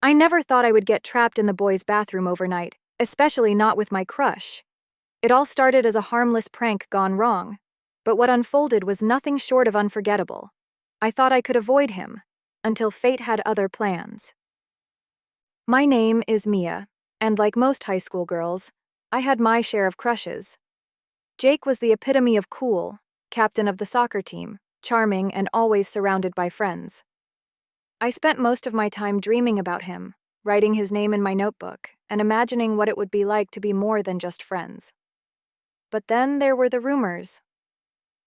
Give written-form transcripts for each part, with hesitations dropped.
I never thought I would get trapped in the boys' bathroom overnight, especially not with my crush. It all started as a harmless prank gone wrong, but what unfolded was nothing short of unforgettable. I thought I could avoid him, until fate had other plans. My name is Mia, and like most high school girls, I had my share of crushes. Jake was the epitome of cool, captain of the soccer team, charming and always surrounded by friends. I spent most of my time dreaming about him, writing his name in my notebook, and imagining what it would be like to be more than just friends. But then there were the rumors.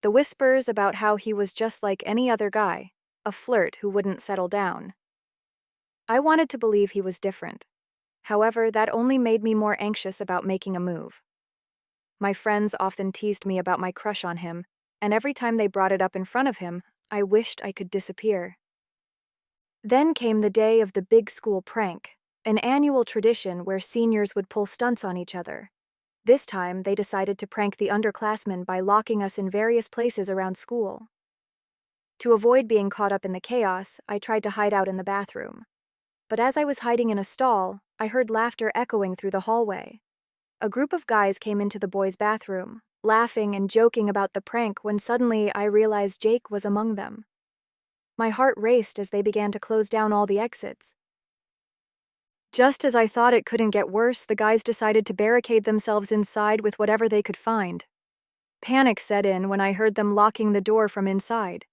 The whispers about how he was just like any other guy, a flirt who wouldn't settle down. I wanted to believe he was different. However, that only made me more anxious about making a move. My friends often teased me about my crush on him, and every time they brought it up in front of him, I wished I could disappear. Then came the day of the big school prank, an annual tradition where seniors would pull stunts on each other. This time, they decided to prank the underclassmen by locking us in various places around school. To avoid being caught up in the chaos, I tried to hide out in the bathroom. But as I was hiding in a stall, I heard laughter echoing through the hallway. A group of guys came into the boys' bathroom, laughing and joking about the prank when suddenly I realized Jake was among them. My heart raced as they began to close down all the exits. Just as I thought it couldn't get worse, the guys decided to barricade themselves inside with whatever they could find. Panic set in when I heard them locking the door from inside.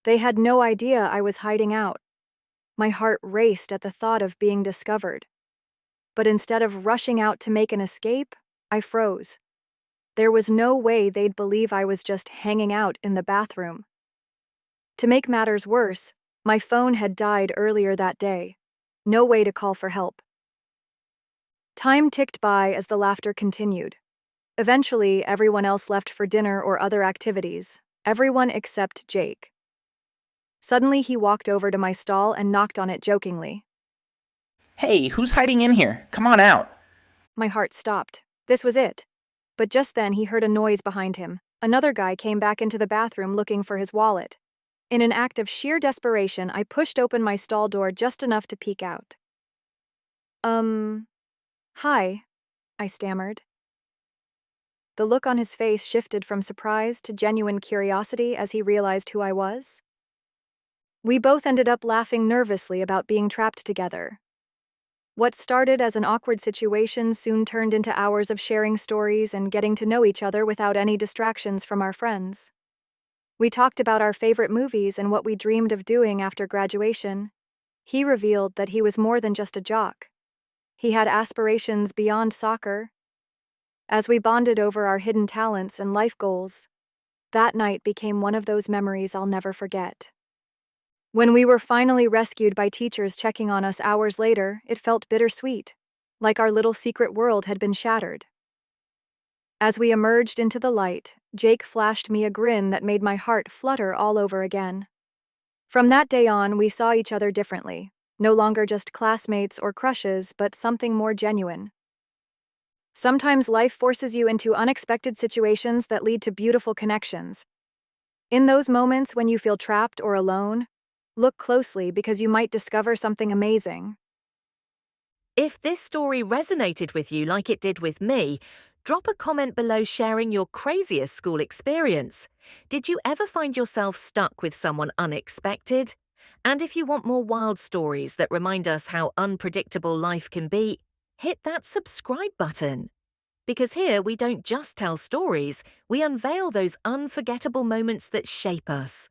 They had no idea I was hiding out. My heart raced at the thought of being discovered. But instead of rushing out to make an escape, I froze. There was no way they'd believe I was just hanging out in the bathroom. To make matters worse, my phone had died earlier that day. No way to call for help. Time ticked by as the laughter continued. Eventually, everyone else left for dinner or other activities, everyone except Jake. Suddenly, he walked over to my stall and knocked on it jokingly. Hey, who's hiding in here? Come on out. My heart stopped. This was it. But just then, he heard a noise behind him. Another guy came back into the bathroom looking for his wallet. In an act of sheer desperation, I pushed open my stall door just enough to peek out. Hi, I stammered. The look on his face shifted from surprise to genuine curiosity as he realized who I was. We both ended up laughing nervously about being trapped together. What started as an awkward situation soon turned into hours of sharing stories and getting to know each other without any distractions from our friends. We talked about our favorite movies and what we dreamed of doing after graduation. He revealed that he was more than just a jock. He had aspirations beyond soccer. As we bonded over our hidden talents and life goals, that night became one of those memories I'll never forget. When we were finally rescued by teachers checking on us hours later, it felt bittersweet, like our little secret world had been shattered. As we emerged into the light, Jake flashed me a grin that made my heart flutter all over again. From that day on, we saw each other differently, no longer just classmates or crushes, but something more genuine. Sometimes life forces you into unexpected situations that lead to beautiful connections. In those moments when you feel trapped or alone, look closely because you might discover something amazing. If this story resonated with you like it did with me, drop a comment below sharing your craziest school experience. Did you ever find yourself stuck with someone unexpected? And if you want more wild stories that remind us how unpredictable life can be, hit that subscribe button. Because here we don't just tell stories, we unveil those unforgettable moments that shape us.